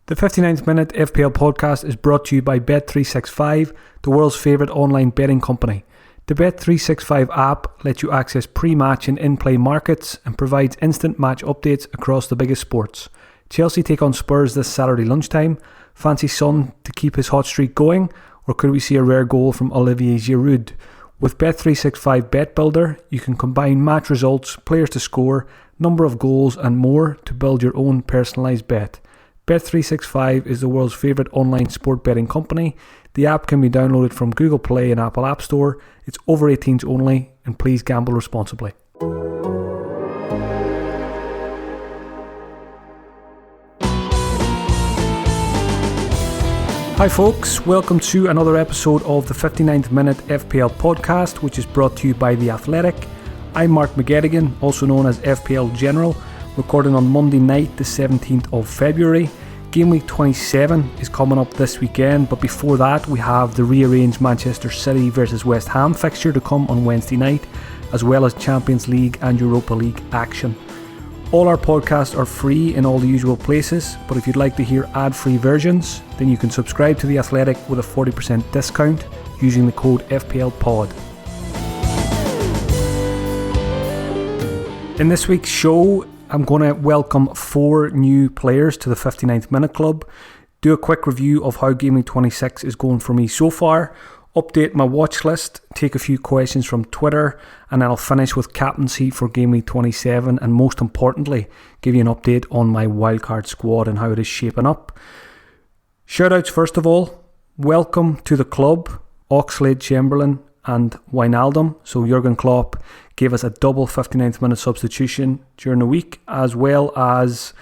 The 59th Minute FPL podcast is brought to you by Bet365, the world's favourite online betting company. The Bet365 app lets you access pre-match and in-play markets and provides instant match updates across the biggest sports. Chelsea take on Spurs this Saturday lunchtime. Fancy Son to keep his hot streak going, or could we see a rare goal from Olivier Giroud? With Bet365 Bet Builder, you can combine match results, players to score, number of goals and more to build your own personalised bet. Bet365 is the world's favourite online sport betting company. The app can be downloaded from Google Play and Apple App Store. It's over 18s only, and please gamble responsibly. Hi folks, welcome to another episode of the 59th Minute FPL podcast, which is brought to you by The Athletic. I'm Mark McGettigan, also known as FPL General, recording on Monday night, the 17th of February. Gameweek 27 is coming up this weekend, but before that we have the rearranged Manchester City versus West Ham fixture to come on Wednesday night, as well as Champions League and Europa League action. All our podcasts are free in all the usual places, but if you'd like to hear ad-free versions, then you can subscribe to The Athletic with a 40% discount using the code FPLPOD. In this week's show, I'm going to welcome 4 new players to the 59th Minute Club, do a quick review of how Gameweek 26 is going for me so far, update my watch list, take a few questions from Twitter, and then I'll finish with Captaincy for Gameweek 27, and most importantly, give you an update on my Wildcard squad and how it is shaping up. Shoutouts first of all, welcome to the club, Oxlade-Chamberlain and Wijnaldum. So Jurgen Klopp gave us a double 59th minute substitution during the week, as well as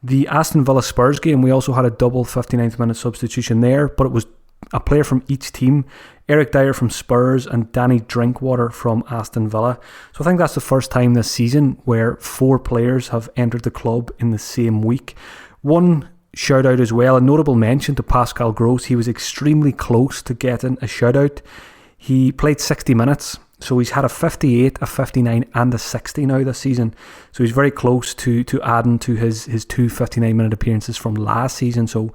the Aston Villa Spurs game. We also had a double 59th minute substitution there, but it was a player from each team, Eric Dyer from Spurs and Danny Drinkwater from Aston Villa. So I think that's the first time this season where 4 players have entered the club in the same week. One shout out as well, a notable mention to Pascal Gross. He was extremely close to getting a shout out. He played 60 minutes, so he's had a 58, a 59 and a 60 now this season. So he's very close to adding to his 2 59-minute appearances from last season. So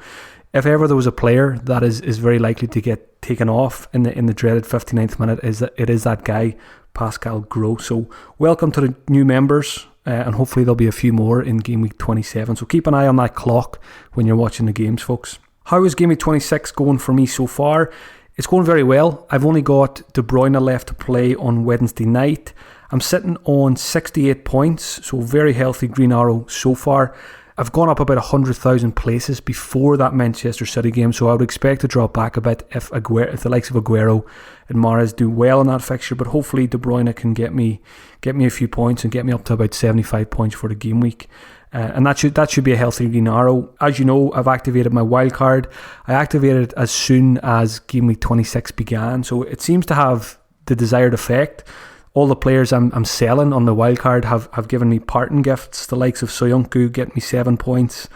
if ever there was a player that is very likely to get taken off in the dreaded 59th minute, it is that guy, Pascal Gross. So welcome to the new members, and hopefully there'll be a few more in Game Week 27. So keep an eye on that clock when you're watching the games, folks. How is Game Week 26 going for me so far? It's going very well. I've only got Bruyne left to play on Wednesday night. I'm sitting on 68 points, so very healthy green arrow so far. I've gone up about 100,000 places before that Manchester City game, so I would expect to drop back a bit if the likes of Aguero and Mahrez do well in that fixture, but hopefully De Bruyne can get me a few points and get me up to about 75 points for the game week. And that should be a healthy green arrow. As you know, I've activated my wildcard. I activated it as soon as Game Week 26 began, so it seems to have the desired effect. All the players I'm selling on the wildcard have given me parting gifts. The likes of Soyuncu get me 7 points.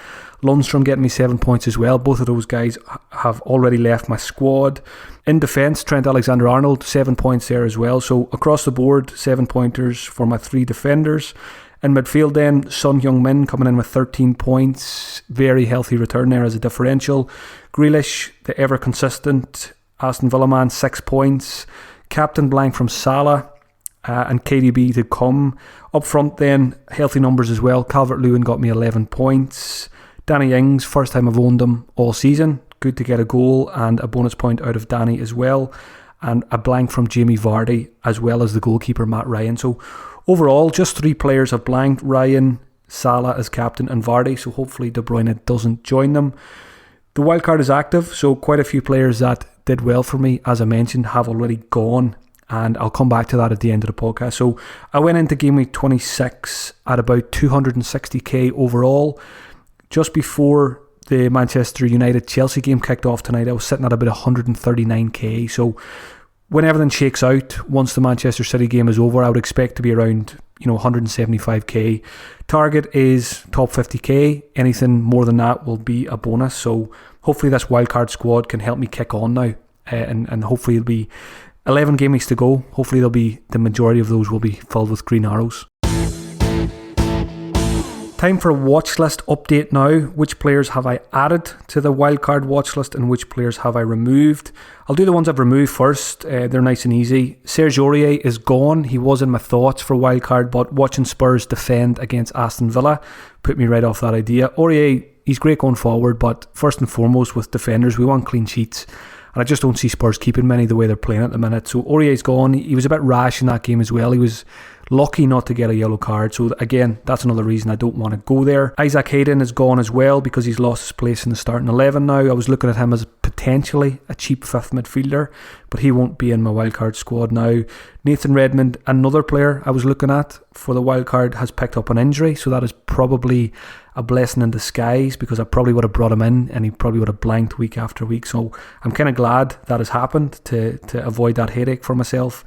Lundstrom get me 7 points as well. Both of those guys have already left my squad. In defence, Trent Alexander-Arnold, 7 points there as well. So across the board, 7 pointers for my 3 defenders. In midfield then, Son Heung-min coming in with 13 points. Very healthy return there as a differential. Grealish, the ever consistent Aston Villa man, 6 points. Captain blank from Salah. And KDB to come. Up front then, healthy numbers as well. Calvert-Lewin got me 11 points. Danny Ings, first time I've owned him all season. Good to get a goal and a bonus point out of Danny as well. And a blank from Jamie Vardy, as well as the goalkeeper Matt Ryan. So overall, just 3 players have blanked. Ryan, Salah as captain and Vardy. So hopefully De Bruyne doesn't join them. The wildcard is active, so quite a few players that did well for me, as I mentioned, have already gone. And I'll come back to that at the end of the podcast. So I went into Game Week 26 at about 260k overall. Just before the Manchester United-Chelsea game kicked off tonight, I was sitting at about 139k. So when everything shakes out, once the Manchester City game is over, I would expect to be around 175k. Target is top 50k. Anything more than that will be a bonus. So hopefully this wildcard squad can help me kick on now. And hopefully it'll be 11 game weeks to go. Hopefully the majority of those will be filled with green arrows. Time for a watch list update now. Which players have I added to the Wildcard watch list and which players have I removed? I'll do the ones I've removed first. They're nice and easy. Serge Aurier is gone. He was in my thoughts for Wildcard, but watching Spurs defend against Aston Villa put me right off that idea. Aurier, he's great going forward, but first and foremost with defenders, we want clean sheets. And I just don't see Spurs keeping many the way they're playing at the minute. So Aurier's gone. He was a bit rash in that game as well. He was lucky not to get a yellow card. So again, that's another reason I don't want to go there. Isaac Hayden is gone as well because he's lost his place in the starting 11 now. I was looking at him as potentially a cheap fifth midfielder, but he won't be in my wildcard squad now. Nathan Redmond, another player I was looking at for the wildcard, has picked up an injury. So that is probably a blessing in disguise because I probably would have brought him in and he probably would have blanked week after week. So I'm kind of glad that has happened to avoid that headache for myself.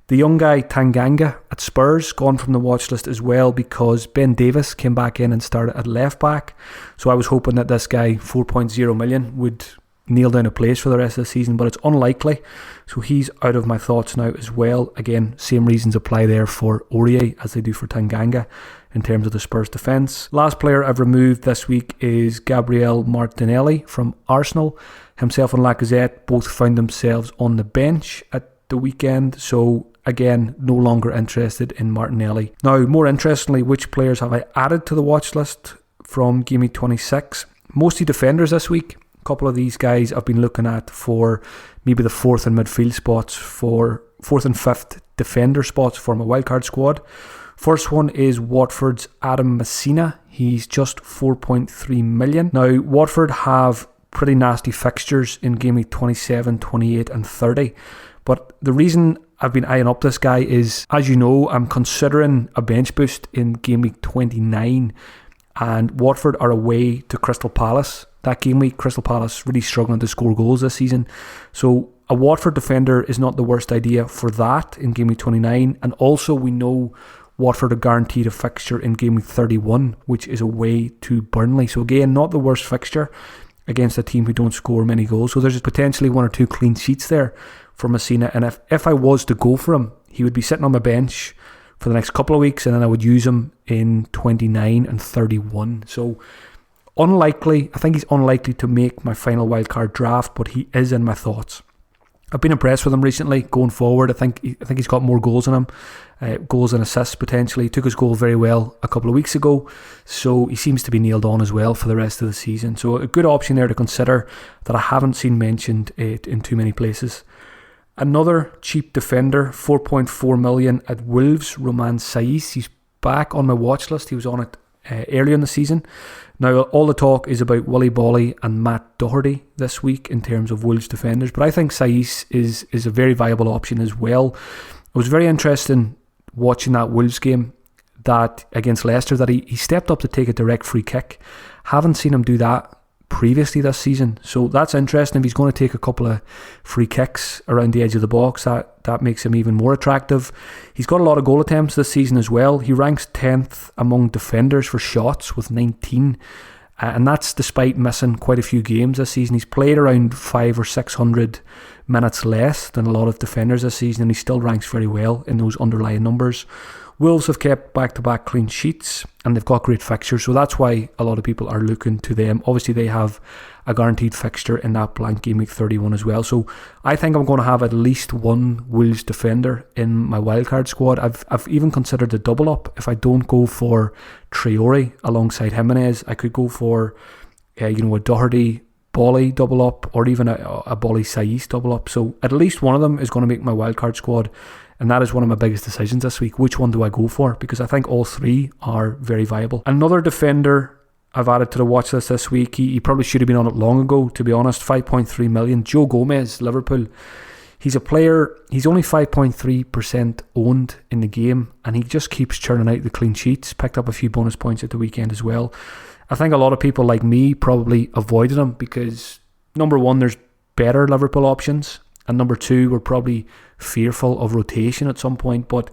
The young guy Tanganga at Spurs gone from the watch list as well because Ben Davis came back in and started at left back. So I was hoping that this guy, 4.0 million, would nail down a place for the rest of the season, but it's unlikely. So he's out of my thoughts now as well. Again, same reasons apply there for Aurier as they do for Tanganga in terms of the Spurs defence. Last player I've removed this week is Gabriel Martinelli from Arsenal. Himself and Lacazette both found themselves on the bench at the weekend, so again, no longer interested in Martinelli. Now, more interestingly, which players have I added to the watch list from Gameweek 26? Mostly defenders this week. A couple of these guys I've been looking at for maybe the fourth and midfield spots, for fourth and fifth defender spots for my wildcard squad. First one is Watford's Adam Messina. He's just 4.3 million. Now, Watford have pretty nasty fixtures in Gameweek 27, 28 and 30. But the reason I've been eyeing up this guy is, as you know, I'm considering a bench boost in Game Week 29 and Watford are away to Crystal Palace. That game week, Crystal Palace really struggling to score goals this season. So a Watford defender is not the worst idea for that in Game Week 29. And also we know Watford are guaranteed a fixture in Game Week 31, which is away to Burnley. So again, not the worst fixture against a team who don't score many goals. So there's potentially one or two clean sheets there for Messina, and if I was to go for him, he would be sitting on my bench for the next couple of weeks and then I would use him in 29 and 31. So unlikely, I think he's unlikely to make my final wildcard draft, but he is in my thoughts. I've been impressed with him recently going forward. I think he's got more goals in him, goals and assists potentially. He took his goal very well a couple of weeks ago, so he seems to be nailed on as well for the rest of the season. So a good option there to consider that I haven't seen mentioned in too many places. Another cheap defender, 4.4 million at Wolves, Roman Saiz. He's back on my watch list. He was on it earlier in the season. Now, all the talk is about Willy Bolly and Matt Doherty this week in terms of Wolves defenders, but I think Saiz is a very viable option as well. It was very interesting watching that Wolves game that against Leicester that he stepped up to take a direct free kick. Haven't seen him do that previously this season, so that's interesting. If he's going to take a couple of free kicks around the edge of the box, that makes him even more attractive. He's got a lot of goal attempts this season as well. He ranks 10th among defenders for shots with 19, and that's despite missing quite a few games this season. He's played around 500 or 600 minutes less than a lot of defenders this season, and he still ranks very well in those underlying numbers. Wolves have kept back-to-back clean sheets and they've got great fixtures, so that's why a lot of people are looking to them. Obviously they have a guaranteed fixture in that blank Game Week 31 as well, so I think I'm going to have at least one Wolves defender in my wildcard squad. I've even considered a double up. If I don't go for Traore alongside Jimenez, I could go for a Doherty Bolly double up, or even a Bolly Saiz double up. So at least one of them is going to make my wildcard squad, and that is one of my biggest decisions this week. Which one do I go for? Because I think all three are very viable. Another defender I've added to the watch list this week, he probably should have been on it long ago, to be honest. 5.3 million. Joe Gomez, Liverpool. He's a player, he's only 5.3% owned in the game, and he just keeps churning out the clean sheets. Picked up a few bonus points at the weekend as well. I think a lot of people like me probably avoided him because, number one, there's better Liverpool options, and number two, we're probably fearful of rotation at some point. But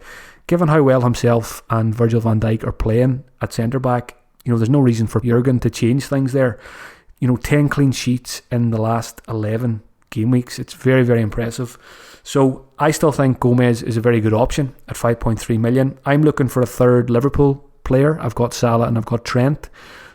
given how well himself and Virgil van Dijk are playing at centre-back, there's no reason for Jurgen to change things there. 10 clean sheets in the last 11 game weeks. It's very, very impressive. So I still think Gomez is a very good option at 5.3 million. I'm looking for a third Liverpool player. I've got Salah and I've got Trent.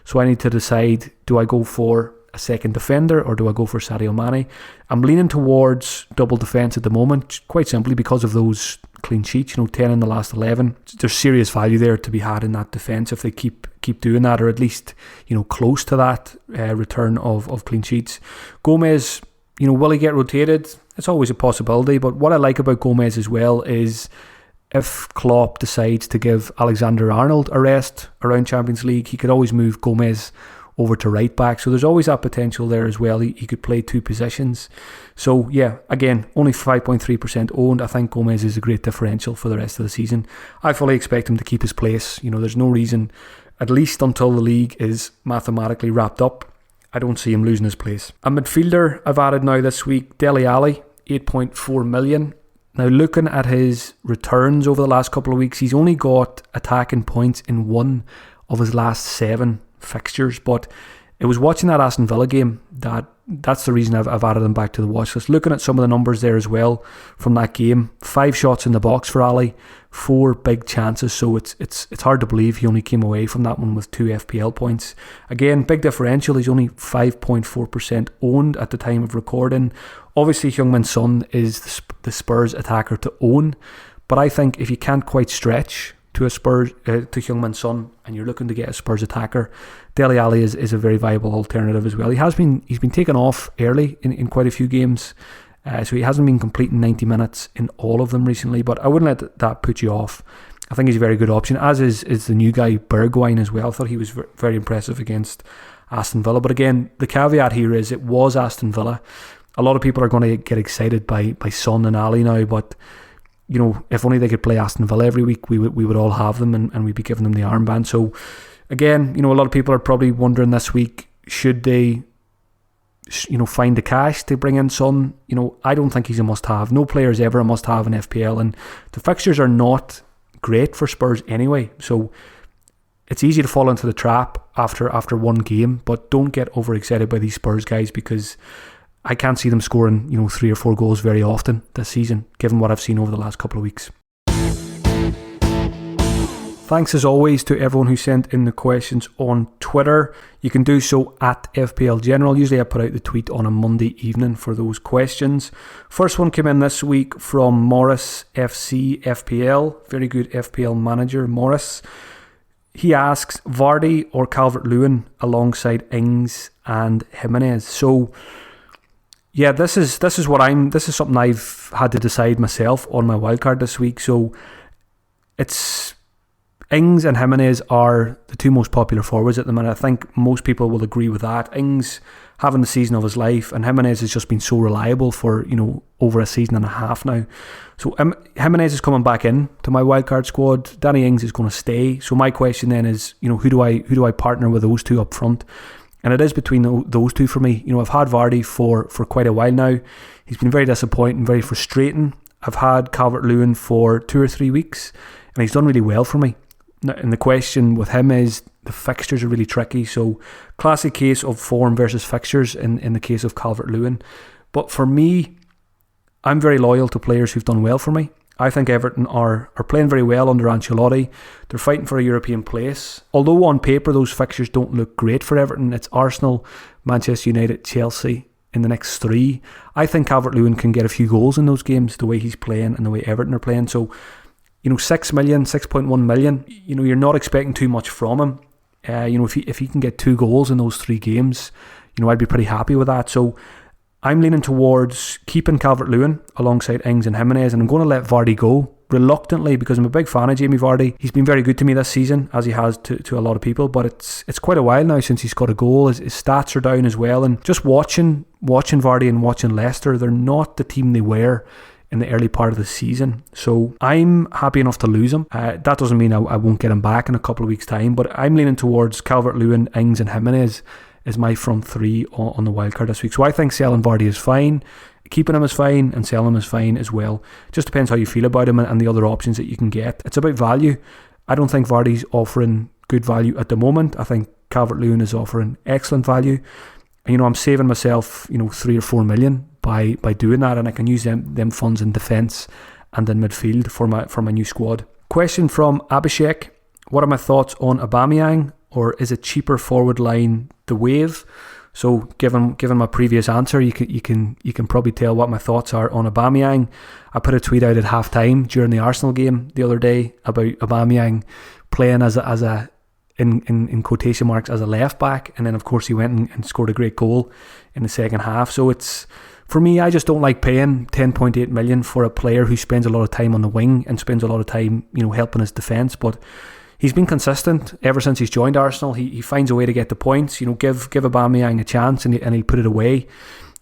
So I need to decide, do I go for a second defender or do I go for Sadio Mane? I'm leaning towards double defence at the moment, quite simply because of those clean sheets, 10 in the last 11. There's serious value there to be had in that defence if they keep doing that, or at least close to that return of clean sheets. Gomez, will he get rotated? It's always a possibility, but what I like about Gomez as well is if Klopp decides to give Alexander-Arnold a rest around Champions League, he could always move Gomez over to right back. So there's always that potential there as well. He could play two positions. So yeah, again, only 5.3% owned. I think Gomez is a great differential for the rest of the season. I fully expect him to keep his place. There's no reason, at least until the league is mathematically wrapped up, I don't see him losing his place. A midfielder I've added now this week, Dele Alli, 8.4 million. Now, looking at his returns over the last couple of weeks, he's only got attacking points in one of his last 7 fixtures, but it was watching that Aston Villa game that's the reason I've added him back to the watch list. Looking at some of the numbers there as well from that game, 5 shots in the box for Ali, 4 big chances, so it's hard to believe he only came away from that one with 2 FPL points. Again, big differential. He's only 5.4% owned at the time of recording. Obviously, Heung-min Son is the Spurs attacker to own, but I think if you can't quite stretch to Heung-min Son and you're looking to get a Spurs attacker, Dele Alli is a very viable alternative as well. He's been taken off early in quite a few games, so he hasn't been completing 90 minutes in all of them recently, but I wouldn't let that put you off. I think he's a very good option, as is the new guy Bruyne as well. I thought he was very impressive against Aston Villa, but again, the caveat here is it was Aston Villa. A lot of people are going to get excited by Son and Ali now, but if only they could play Aston Villa every week, we would all have them and we'd be giving them the armband. So again, a lot of people are probably wondering this week, should they find the cash to bring in Son? I don't think he's a must-have. No player is ever a must-have in FPL, and the fixtures are not great for Spurs anyway, so it's easy to fall into the trap after one game, but don't get overexcited by these Spurs guys, because I can't see them scoring 3 or 4 goals very often this season, given what I've seen over the last couple of weeks. Thanks as always to everyone who sent in the questions on Twitter. You can do so at FPL General. Usually I put out the tweet on a Monday evening for those questions. First one came in this week from Morris FC FPL. Very good FPL manager, Morris. He asks, Vardy or Calvert-Lewin alongside Ings and Jimenez. So yeah, this is something I've had to decide myself on my wildcard this week. So it's Ings and Jimenez are the 2 most popular forwards at the minute. I think most people will agree with that. Ings having the season of his life, and Jimenez has just been so reliable for over a season and a half now. So Jimenez is coming back in to my wildcard squad. Danny Ings is going to stay. So my question then is, who do I partner with those 2 up front? And it is between those 2 for me. I've had Vardy for quite a while now. He's been very disappointing, very frustrating. I've had Calvert-Lewin for 2 or 3 weeks, and he's done really well for me. And the question with him is the fixtures are really tricky. So classic case of form versus fixtures in the case of Calvert-Lewin. But for me, I'm very loyal to players who've done well for me. I think Everton are playing very well under Ancelotti. They're fighting for a European place. Although on paper those fixtures don't look great for Everton, it's Arsenal, Manchester United, Chelsea in the next 3. I think Calvert-Lewin can get a few goals in those games, the way he's playing and the way Everton are playing. So 6 million, 6.1 million, you're not expecting too much from him. If he can get 2 goals in those 3 games, I'd be pretty happy with that. So I'm leaning towards keeping Calvert-Lewin alongside Ings and Jimenez, and I'm going to let Vardy go reluctantly because I'm a big fan of Jamie Vardy. He's been very good to me this season, as he has to a lot of people, but it's quite a while now since he's got a goal. His stats are down as well, and just watching Vardy and watching Leicester, they're not the team they were in the early part of the season. So I'm happy enough to lose him. That doesn't mean I won't get him back in a couple of weeks' time, but I'm leaning towards Calvert-Lewin, Ings and Jimenez is my front 3 on the wildcard this week. So I think selling Vardy is fine, keeping him is fine, and selling him is fine as well. Just depends how you feel about him and the other options that you can get. It's about value. I don't think Vardy's offering good value at the moment. I think Calvert-Lewin is offering excellent value. And, I'm saving myself, 3 or 4 million by doing that, and I can use them funds in defence and in midfield for my new squad. Question from Abhishek. What are my thoughts on Aubameyang, or is a cheaper forward line the wave? So given my previous answer, you can probably tell what my thoughts are on Aubameyang. I put a tweet out at halftime during the Arsenal game the other day about Aubameyang playing as a in quotation marks as a left back, and then of course he went and scored a great goal in the second half. So it's, for me, I just don't like paying 10.8 million for a player who spends a lot of time on the wing and spends a lot of time, helping his defence. But he's been consistent ever since he's joined Arsenal. He finds a way to get the points. Give Aubameyang a chance and he'll put it away.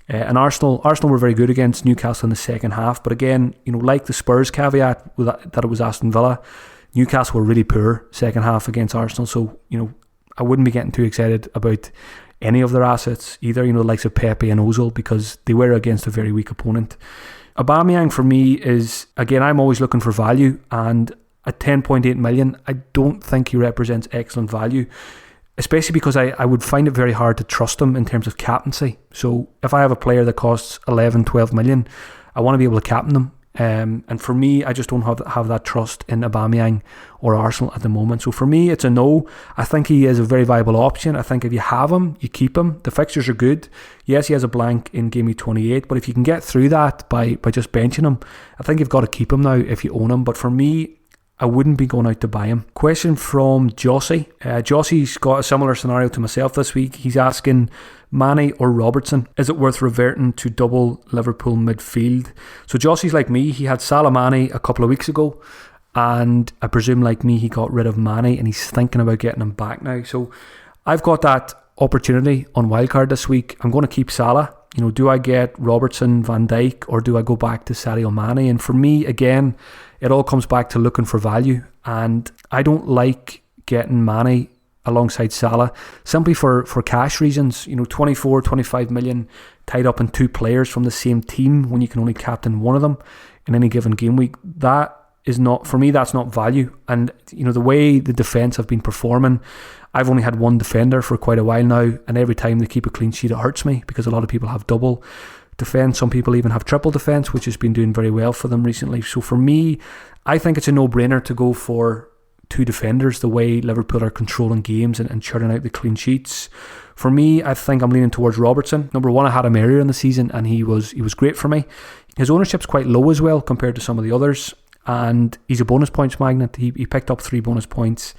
And Arsenal were very good against Newcastle in the second half. But again, like the Spurs caveat that it was Aston Villa, Newcastle were really poor second half against Arsenal. So, I wouldn't be getting too excited about any of their assets either, the likes of Pepe and Ozil, because they were against a very weak opponent. Aubameyang for me is, again, I'm always looking for value, and at 10.8 million, I don't think he represents excellent value, especially because I would find it very hard to trust him in terms of captaincy. So if I have a player that costs 11, 12 million, I want to be able to captain them. And for me, I just don't have that trust in Aubameyang or Arsenal at the moment. So for me, it's a no. I think he is a very viable option. I think if you have him, you keep him. The fixtures are good. Yes, he has a blank in Gameweek 28, but if you can get through that by just benching him, I think you've got to keep him now if you own him. But for me, I wouldn't be going out to buy him. Question from Jossie. Jossie's got a similar scenario to myself this week. He's asking, Mane or Robertson, is it worth reverting to double Liverpool midfield? So Jossie's like me. He had Salah Mane a couple of weeks ago, and I presume like me he got rid of Mane and he's thinking about getting him back now. So I've got that opportunity on Wildcard this week. I'm going to keep Salah. Do I get Robertson, Van Dijk, or do I go back to Sadio Mane? And for me, again, it all comes back to looking for value, and I don't like getting Mane alongside Salah simply for cash reasons. 24, 25 million tied up in two players from the same team when you can only captain one of them in any given game week. That is not, for me, that's not value. And the way the defence have been performing, I've only had one defender for quite a while now, and every time they keep a clean sheet it hurts me, because a lot of people have double defence. Some people even have triple defence, which has been doing very well for them recently. So for me, I think it's a no-brainer to go for two defenders, the way Liverpool are controlling games and churning out the clean sheets. For me, I think I'm leaning towards Robertson. Number one, I had him earlier in the season and he was great for me. His ownership's quite low as well compared to some of the others, and he's a bonus points magnet. He picked up 3 bonus points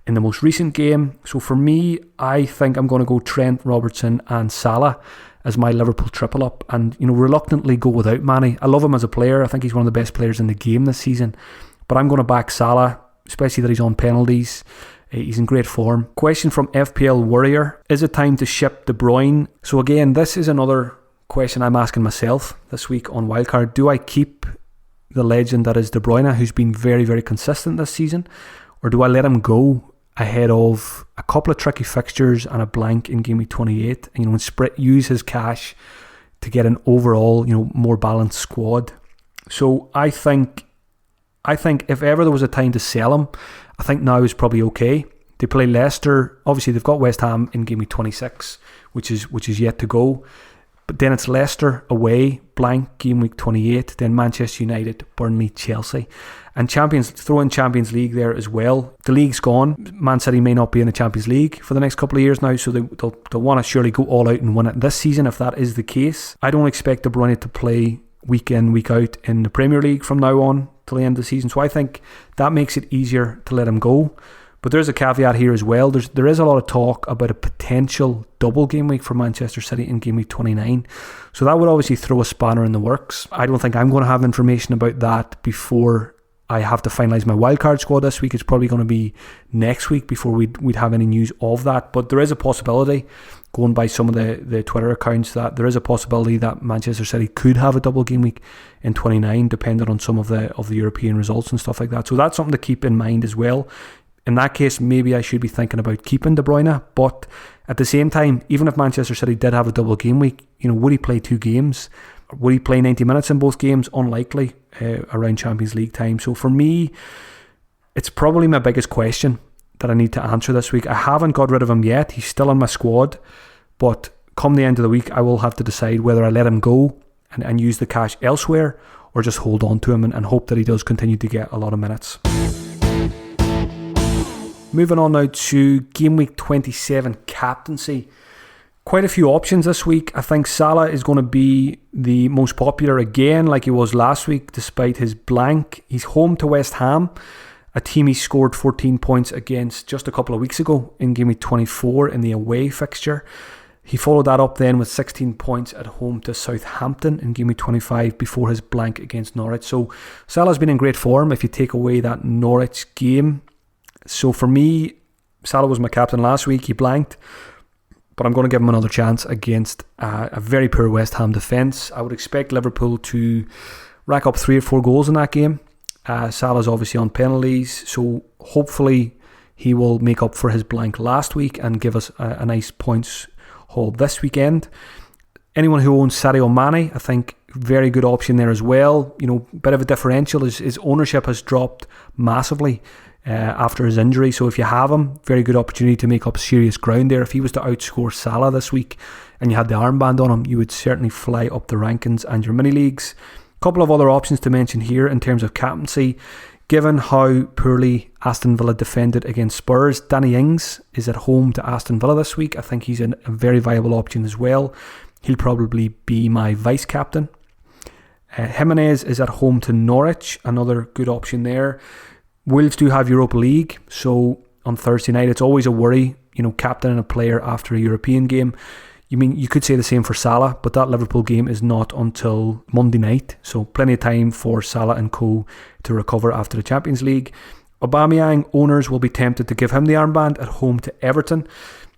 in the most recent game. So for me, I think I'm going to go Trent, Robertson and Salah as my Liverpool triple up, and reluctantly go without Mane. I love him as a player. I think he's one of the best players in the game this season, but I'm going to back Salah, especially that he's on penalties. He's in great form. Question from FPL Warrior. Is it time to ship De Bruyne? So again, this is another question I'm asking myself this week on Wildcard. Do I keep the legend that is De Bruyne, who's been very, very consistent this season, or do I let him go ahead of a couple of tricky fixtures and a blank in Gameweek 28, and use his cash to get an overall, more balanced squad? So I think if ever there was a time to sell him, I think now is probably okay. They play Leicester. Obviously, they've got West Ham in Gameweek 26, which is yet to go. But then it's Leicester away, blank Gameweek 28. Then Manchester United, Burnley, Chelsea, and throw in Champions League there as well. The league's gone. Man City may not be in the Champions League for the next couple of years now, so they'll want to surely go all out and win it this season if that is the case. I don't expect De Bruyne to play week in, week out in the Premier League from now on till the end of the season. So I think that makes it easier to let him go. But there's a caveat here as well. There is a lot of talk about a potential double game week for Manchester City in Game Week 29. So that would obviously throw a spanner in the works. I don't think I'm going to have information about that before I have to finalise my wildcard squad this week. It's probably going to be next week before we'd have any news of that. But there is a possibility, going by some of the Twitter accounts, that there is a possibility that Manchester City could have a double game week in 29, depending on some of the European results and stuff like that. So that's something to keep in mind as well. In that case, maybe I should be thinking about keeping De Bruyne. But at the same time, even if Manchester City did have a double game week, would he play 2 games? Would he play 90 minutes in both games? Unlikely around Champions League time. So for me, it's probably my biggest question that I need to answer this week. I haven't got rid of him yet. He's still on my squad. But come the end of the week, I will have to decide whether I let him go and use the cash elsewhere, or just hold on to him and hope that he does continue to get a lot of minutes. Moving on now to Gameweek 27 Captaincy. Quite a few options this week. I think Salah is going to be the most popular again, like he was last week, despite his blank. He's home to West Ham, a team he scored 14 points against just a couple of weeks ago in Gameweek 24 in the away fixture. He followed that up then with 16 points at home to Southampton in Gameweek 25 before his blank against Norwich. So Salah's been in great form if you take away that Norwich game. So for me, Salah was my captain last week. He blanked, but I'm going to give him another chance against a very poor West Ham defence. I would expect Liverpool to rack up 3 or 4 goals in that game. Salah's obviously on penalties, so hopefully he will make up for his blank last week and give us a nice points haul this weekend. Anyone who owns Sadio Mane, I think very good option there as well. You know, bit of a differential. His ownership has dropped massively after his injury, so if you have him, very good opportunity to make up serious ground there. If he was to outscore Salah this week and you had the armband on him, you would certainly fly up the rankings and your mini leagues. A couple of other options to mention here in terms of captaincy. Given how poorly Aston Villa defended against Spurs, Danny Ings is at home to Aston Villa this week. I think he's a very viable option as well. He'll probably be my vice captain. Jimenez is at home to Norwich, another good option there. Wolves do have Europa League, so on Thursday night it's always a worry, you know, captaining a player after a European game. You could say the same for Salah, but that Liverpool game is not until Monday night, so plenty of time for Salah and co to recover after the Champions League. Aubameyang owners will be tempted to give him the armband at home to Everton.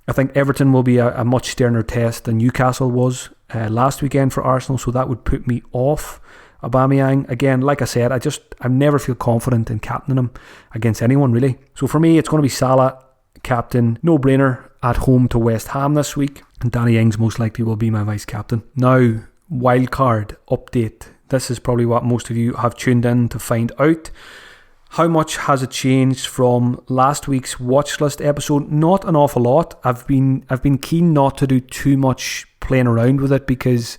I think Everton will be a much sterner test than Newcastle was last weekend for Arsenal, so that would put me off Aubameyang. Again, like I said, I never feel confident in captaining him against anyone really. So for me, it's going to be Salah, captain, no-brainer, at home to West Ham this week. And Danny Ings most likely will be my vice-captain. Now, Wildcard update. This is probably what most of you have tuned in to find out. How much has it changed from last week's Watchlist episode? Not an awful lot. I've been keen not to do too much playing around with it, because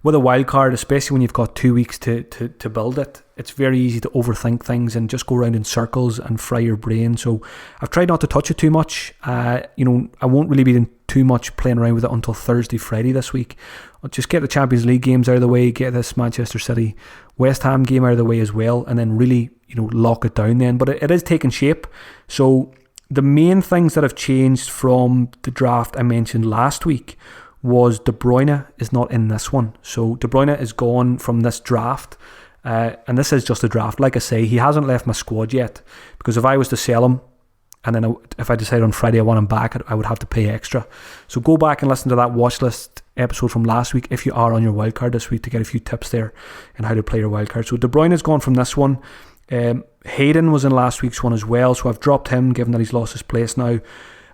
with a wildcard, especially when you've got 2 weeks to build it, it's very easy to overthink things and just go around in circles and fry your brain. So I've tried not to touch it too much. I won't really be doing too much playing around with it until Thursday, Friday this week. I'll just get the Champions League games out of the way, get this Manchester City West Ham game out of the way as well, and then really, lock it down then. But it is taking shape. So the main things that have changed from the draft I mentioned last week was De Bruyne is not in this one. So De Bruyne is gone from this draft, and this is just a draft. Like I say, he hasn't left my squad yet, because if I was to sell him, and then if I decide on Friday I want him back, I would have to pay extra. So go back and listen to that Watchlist episode from last week if you are on your wildcard this week, to get a few tips there on how to play your wildcard. So De Bruyne has gone from this one. Hayden was in last week's one as well, so I've dropped him given that he's lost his place now.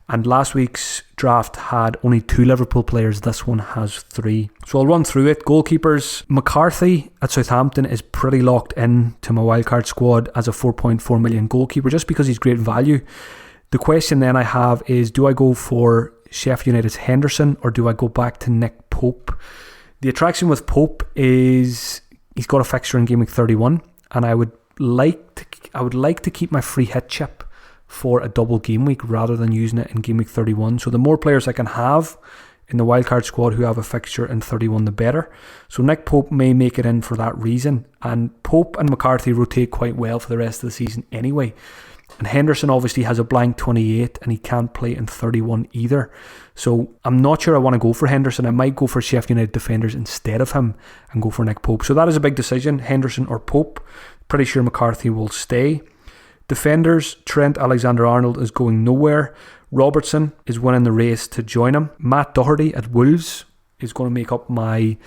And last week's draft had only 2 Liverpool players. This one has 3. So I'll run through it. Goalkeepers. McCarthy at Southampton is pretty locked in to my wildcard squad as a 4.4 million goalkeeper, just because he's great value. The question then I have is, do I go for Sheffield United's Henderson, or do I go back to Nick Pope? The attraction with Pope is he's got a fixture in Gameweek 31, and I would like to keep my free hit chip for a double game week rather than using it in Game Week 31. So the more players I can have in the wildcard squad who have a fixture in 31, the better. So Nick Pope may make it in for that reason. And Pope and McCarthy rotate quite well for the rest of the season anyway. And Henderson obviously has a blank 28 and he can't play in 31 either. So I'm not sure I want to go for Henderson. I might go for Sheffield United defenders instead of him and go for Nick Pope. So that is a big decision, Henderson or Pope. Pretty sure McCarthy will stay. Defenders, Trent Alexander-Arnold is going nowhere. Robertson is winning the race to join him. Matt Doherty at Wolves is going to make up my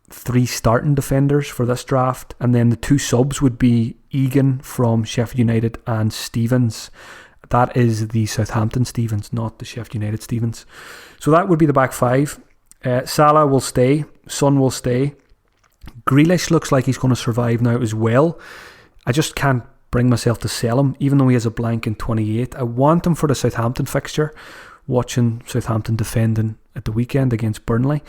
3 starting defenders for this draft. And then the 2 subs would be Egan from Sheffield United and Stevens. That is the Southampton Stevens, not the Sheffield United Stevens. So that would be the back 5. Salah will stay. Son will stay. Grealish looks like he's going to survive now as well. I just can't bring myself to sell him, even though he has a blank in 28. I want him for the Southampton fixture, watching Southampton defending at the weekend against Burnley.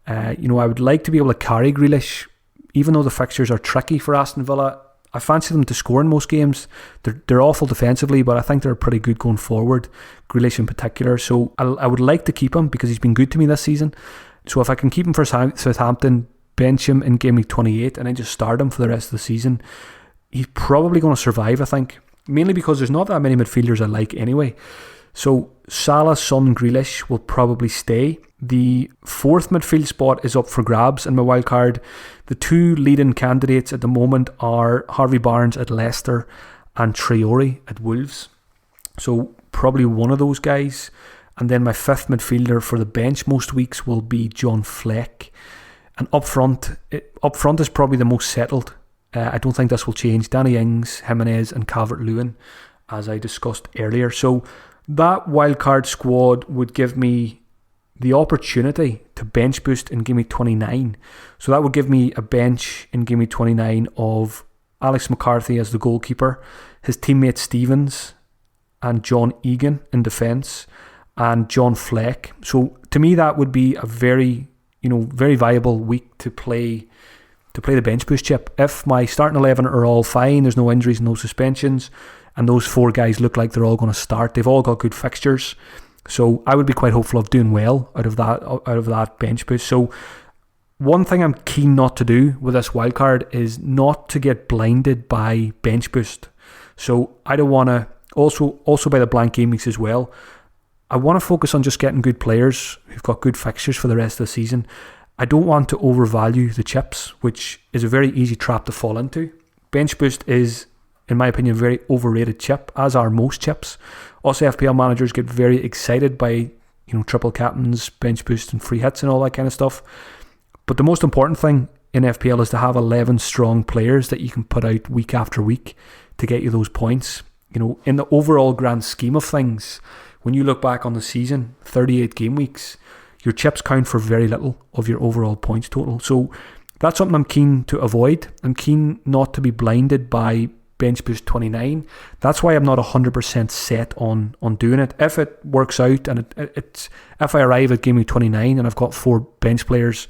I would like to be able to carry Grealish, even though the fixtures are tricky for Aston Villa. I fancy them to score in most games. They're awful defensively, but I think they're pretty good going forward, Grealish in particular. So I would like to keep him because he's been good to me this season. So if I can keep him for Southampton, bench him in Gameweek 28 and then just start him for the rest of the season, he's probably going to survive, I think. Mainly because there's not that many midfielders I like anyway. So Salah, Son, Grealish will probably stay. The fourth midfield spot is up for grabs in my wildcard. The two leading candidates at the moment are Harvey Barnes at Leicester and Traore at Wolves. So probably one of those guys. And then my fifth midfielder for the bench most weeks will be John Fleck. And up front is probably the most settled. I don't think this will change. Danny Ings, Jimenez and Calvert-Lewin, as I discussed earlier. So that wildcard squad would give me the opportunity to bench boost in Gameweek 29. So that would give me a bench in Gameweek 29 of Alex McCarthy as the goalkeeper, his teammate Stevens and John Egan in defence, and John Fleck. So to me that would be a very viable week to play the bench boost chip. If my starting 11 are all fine, there's no injuries, no suspensions, and those four guys look like they're all going to start, they've all got good fixtures. So I would be quite hopeful of doing well out of that bench boost. So one thing I'm keen not to do with this wildcard is not to get blinded by bench boost. So I don't want to, also by the blank game weeks as well, I want to focus on just getting good players who've got good fixtures for the rest of the season. I don't want to overvalue the chips, which is a very easy trap to fall into. Bench boost is, in my opinion, a very overrated chip, as are most chips. Also, FPL managers get very excited by triple captains, bench boost and free hits and all that kind of stuff. But the most important thing in FPL is to have 11 strong players that you can put out week after week to get you those points. In the overall grand scheme of things, when you look back on the season, 38 game weeks, your chips count for very little of your overall points total. So that's something I'm keen to avoid. I'm keen not to be blinded by bench boost 29. That's why I'm not 100% set on doing it. If it works out and if I arrive at Gameweek 29 and I've got 4 bench players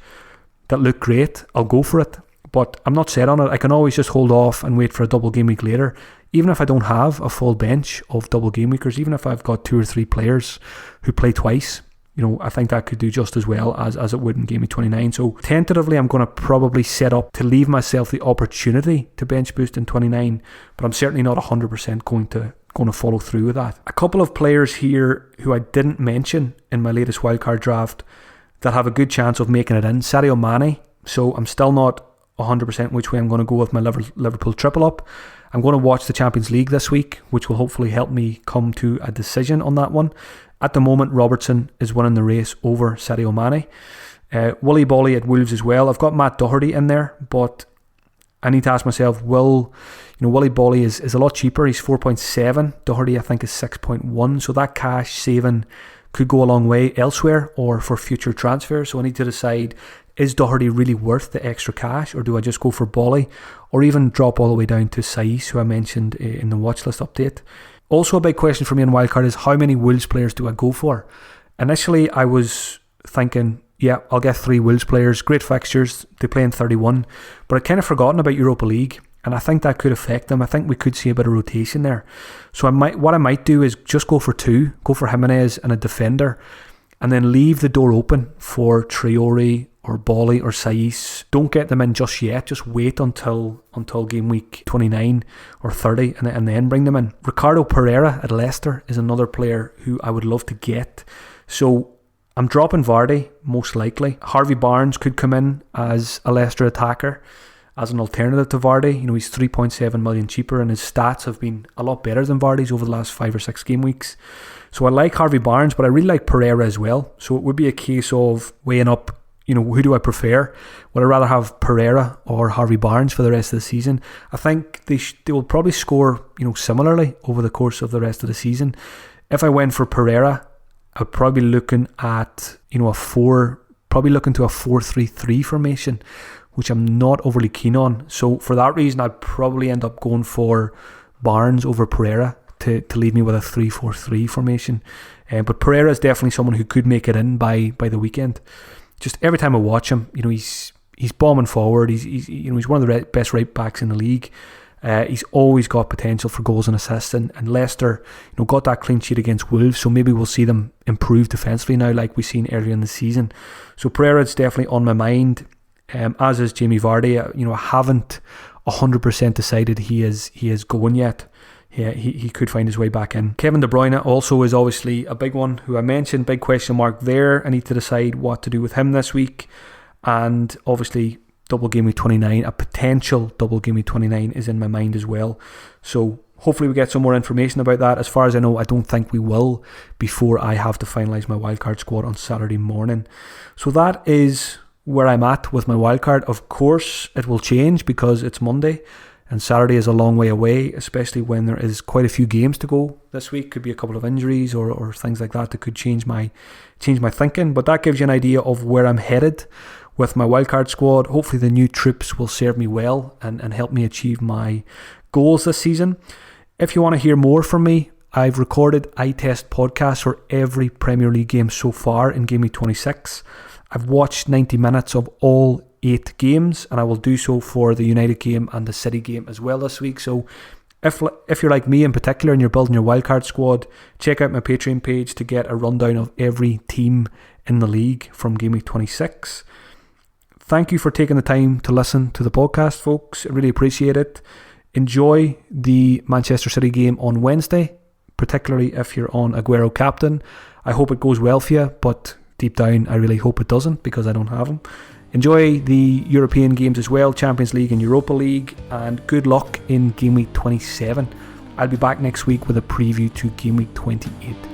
that look great, I'll go for it. But I'm not set on it. I can always just hold off and wait for a double game week later. Even if I don't have a full bench of double game weekers, even if I've got 2 or 3 players who play twice, I think that could do just as well as it would in Gameweek 29. So tentatively, I'm going to probably set up to leave myself the opportunity to bench boost in 29, but I'm certainly not 100% going to follow through with that. A couple of players here who I didn't mention in my latest wildcard draft that have a good chance of making it in. Sadio Mane. So I'm still not 100% which way I'm going to go with my Liverpool triple up. I'm going to watch the Champions League this week, which will hopefully help me come to a decision on that one. At the moment, Robertson is winning the race over Sadio Mane. Willy Bolly at Wolves as well. I've got Matt Doherty in there, but I need to ask myself, Willy Bolly is a lot cheaper. He's 4.7. Doherty, I think, is 6.1. So that cash saving could go a long way elsewhere or for future transfers. So I need to decide, is Doherty really worth the extra cash, or do I just go for Bolly, or even drop all the way down to Saiss, who I mentioned in the watchlist update? Also, a big question for me in wildcard is how many Wolves players do I go for? Initially, I was thinking, I'll get 3 Wolves players, great fixtures, they play in 31, but I'd kind of forgotten about Europa League, and I think that could affect them. I think we could see a bit of rotation there. So what I might do is just go for 2, go for Jimenez and a defender, and then leave the door open for Traore or Bolly or Saiss. Don't get them in just yet. Just wait until game week 29 or 30 and then bring them in. Ricardo Pereira at Leicester is another player who I would love to get. So I'm dropping Vardy, most likely. Harvey Barnes could come in as a Leicester attacker, as an alternative to Vardy. He's 3.7 million cheaper, and his stats have been a lot better than Vardy's over the last 5 or 6 game weeks. So I like Harvey Barnes, but I really like Pereira as well. So it would be a case of weighing up, who do I prefer? Would I rather have Pereira or Harvey Barnes for the rest of the season? I think they will probably score, similarly over the course of the rest of the season. If I went for Pereira, I'd probably be looking at, probably looking to a 4-3-3 formation, which I'm not overly keen on. So for that reason, I'd probably end up going for Barnes over Pereira to leave me with a 3-4-3 formation. But Pereira is definitely someone who could make it in by the weekend. Just every time I watch him, he's bombing forward. He's one of the best right backs in the league. He's always got potential for goals and assists, and Leicester, got that clean sheet against Wolves, so maybe we'll see them improve defensively now, like we've seen earlier in the season. So Pereira's definitely on my mind, as is Jamie Vardy. I haven't 100% decided he is going yet. Yeah, he could find his way back in. Kevin De Bruyne also is obviously a big one, who I mentioned, big question mark there. I need to decide what to do with him this week, and obviously double game week 29, a potential double game week 29 is in my mind as well. So hopefully we get some more information about that. As far as I know, I don't think we will before I have to finalise my wildcard squad on Saturday morning. So that is where I'm at with my wildcard. Of course, it will change because it's Monday and Saturday is a long way away, especially when there is quite a few games to go this week. Could be a couple of injuries or things like that could change my thinking. But that gives you an idea of where I'm headed with my wildcard squad. Hopefully the new troops will serve me well and help me achieve my goals this season. If you want to hear more from me, I've recorded eye test podcasts for every Premier League game so far in Game Week 26. I've watched 90 minutes of all 8 games, and I will do so for the United game and the City game as well this week. So if you're like me in particular and you're building your wildcard squad, check out my Patreon page to get a rundown of every team in the league from Game Week 26. Thank you for taking the time to listen to the podcast, folks. I really appreciate it. Enjoy the Manchester City game on Wednesday, particularly if you're on Aguero captain. I hope it goes well for you, but deep down I really hope it doesn't because I don't have him. Enjoy the European games as well, Champions League and Europa League, and good luck in Game Week 27. I'll be back next week with a preview to Game Week 28.